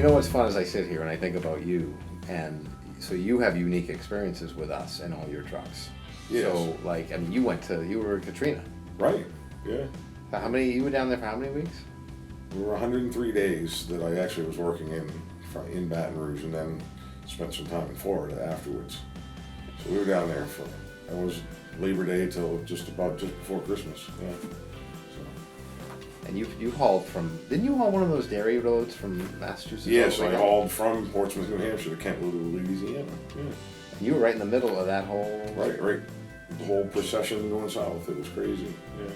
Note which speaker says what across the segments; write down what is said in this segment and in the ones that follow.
Speaker 1: know what's fun as I sit here and I think about you, and so you have unique experiences with us and all your trucks.
Speaker 2: Yes.
Speaker 1: So, like, I mean, you were in Katrina.
Speaker 2: Right, yeah.
Speaker 1: You were down there for how many weeks?
Speaker 2: We were 103 days that I actually was working in Baton Rouge, and then spent some time in Florida afterwards. So we were down there it was Labor Day till just before Christmas, yeah. So.
Speaker 1: And you hauled didn't you haul one of those dairy loads from Massachusetts?
Speaker 2: Yes, I hauled from Portsmouth, New Hampshire to Kentwood, Louisiana, yeah.
Speaker 1: And you were right in the middle of that whole...
Speaker 2: Right. The whole procession going south, it was crazy, yeah.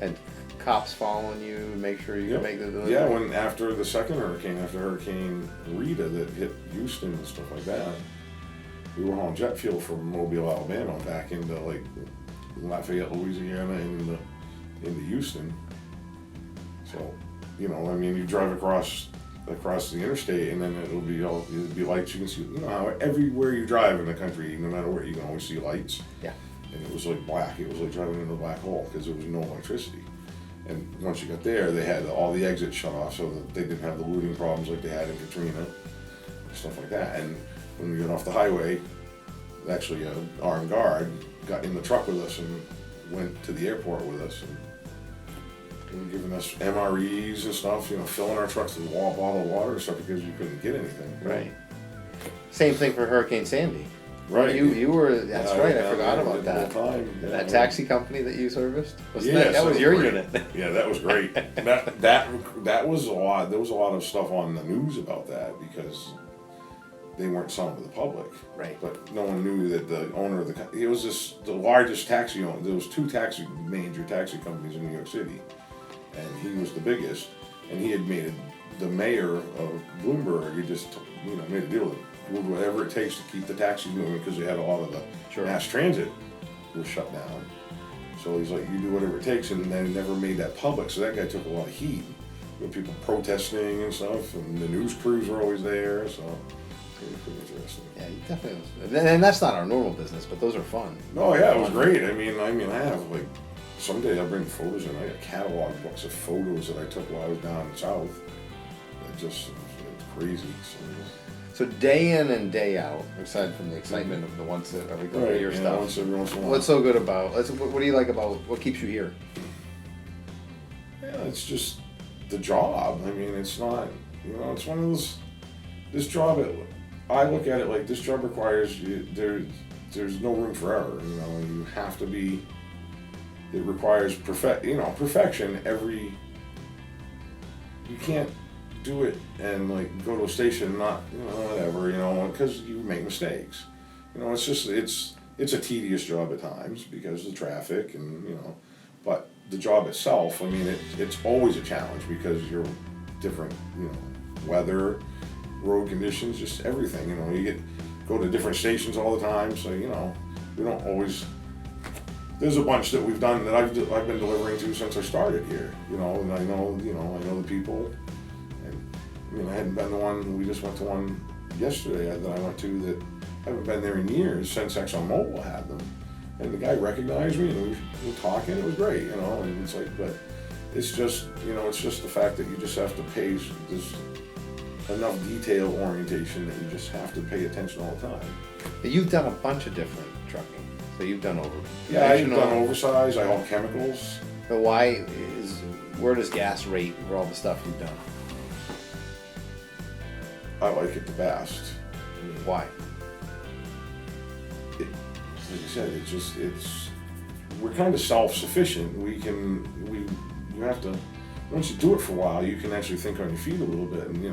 Speaker 1: And cops following you, make sure you can make the delivery?
Speaker 2: Yeah, after the second hurricane, after Hurricane Rita that hit Houston and stuff like that, we were hauling jet fuel from Mobile, Alabama back into like Lafayette, Louisiana, and into Houston. So, you drive across the interstate, and then it'll be lights. You can see, how everywhere you drive in the country, no matter where, you can always see lights.
Speaker 1: Yeah. And
Speaker 2: it was like black. It was like driving into a black hole because there was no electricity. And once you got there, they had all the exits shut off so that they didn't have the looting problems like they had in Katrina, stuff like that. And when we got off the highway, actually an armed guard got in the truck with us and went to the airport with us, and they were giving us MREs and stuff, filling our trucks with a bottle of water and stuff because you couldn't get anything.
Speaker 1: Right. Same thing for Hurricane Sandy.
Speaker 2: Right.
Speaker 1: You were, that's right, I forgot about that.
Speaker 2: Yeah,
Speaker 1: that taxi company that you serviced?
Speaker 2: Yes,
Speaker 1: that was your
Speaker 2: great.
Speaker 1: unit.
Speaker 2: Yeah, that was great. that was a lot. There was a lot of stuff on the news about that because they weren't selling to the public.
Speaker 1: Right.
Speaker 2: But no one knew that the owner of it was the largest taxi owner. There was two major taxi companies in New York City, and he was the biggest. And he had made the mayor of Bloomberg. He just made a deal with him. Whatever it takes to keep the taxis moving because they had a lot of the mass transit was shut down. So he's like, you do whatever it takes, and then never made that public. So that guy took a lot of heat with people protesting and stuff, and the news crews were always there. So it was pretty interesting.
Speaker 1: Yeah, you definitely was. And that's not our normal business, but those are fun.
Speaker 2: Oh yeah, it was great. I mean, I have someday I'll bring photos in. I got catalog books of photos that I took while I was down south. It's crazy.
Speaker 1: So day in and day out, aside from the excitement of the once every couple of year stuff,
Speaker 2: once every once in a while.
Speaker 1: what's so good about? What do you like about? What keeps you here?
Speaker 2: Yeah, it's just the job. I mean, it's not. It's one of those. This job, I look at it like this job requires you. There's no room for error. You have to be. It requires perfection. You can't do it and go to a station and not whatever because you make mistakes. It's just it's a tedious job at times because of the traffic and but the job itself, I mean, it's always a challenge because you're different weather, road conditions, just everything. You go to different stations all the time, so we don't always. There's a bunch that we've done that I've been delivering to since I started here. And I know the people. I hadn't been to one. We just went to one yesterday that I went to that I haven't been there in years since ExxonMobil had them. And the guy recognized me, and we were talking. It was great, And it's but it's just, it's just the fact that you just have to pay. There's enough detail orientation that you just have to pay attention all the time.
Speaker 1: You've done a bunch of different trucking. So you've done
Speaker 2: I've done oversized. I haul chemicals.
Speaker 1: But where does gas rate for all the stuff you've done?
Speaker 2: I like it the best.
Speaker 1: Why?
Speaker 2: Like I said, we're kind of self-sufficient. You have to, once you do it for a while, you can actually think on your feet a little bit, and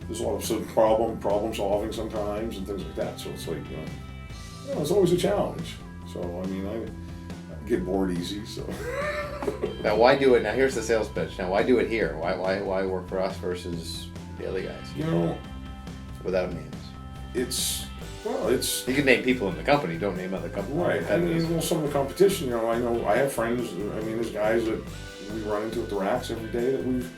Speaker 2: there's a lot of problem solving sometimes and things like that. So it's it's always a challenge. So I mean, I get bored easy. So
Speaker 1: now, why do it? Now here's the sales pitch. Now, why do it here? Why work for us versus the other guys? Without names. You can name people in the company, don't name other companies.
Speaker 2: Right. I mean, some of the competition, I know I have friends, there's guys that we run into at the racks every day that we've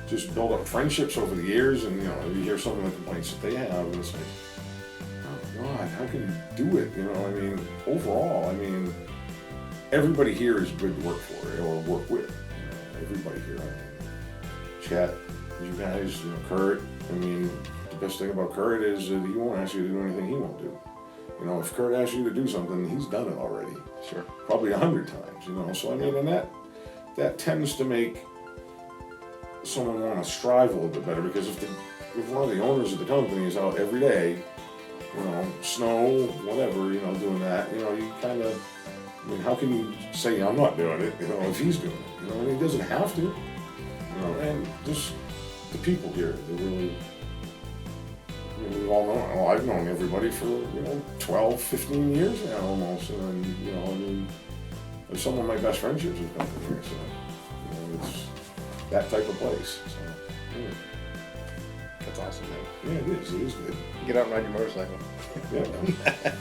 Speaker 2: just built up friendships over the years, and you hear some of the complaints that they have, and it's oh God, how can you do it? Overall, everybody here is good to work for or work with. Everybody here. Chet, you guys, Kurt, the best thing about Kurt is that he won't ask you to do anything he won't do. You know, if Kurt asks you to do something, he's done it already.
Speaker 1: Sure.
Speaker 2: Probably 100 times, you know. So I mean, and that tends to make someone want to strive a little bit better, because if one of the owners of the company is out every day, you know, snow, whatever, you know, doing that, you know, you kind of, I mean, how can you say I'm not doing it, you know, if he's doing it, you know, and he doesn't have to, you know, and just the people here, they really, I mean, we all know, well, I've known everybody for, you know, 12, 15 years now almost, and, you know, I mean, there's some of my best friendships have come from here, so, you know, it's that type of place, so, yeah.
Speaker 1: That's awesome, man.
Speaker 2: Yeah, it is good.
Speaker 1: Get out and ride your motorcycle.
Speaker 2: Yeah.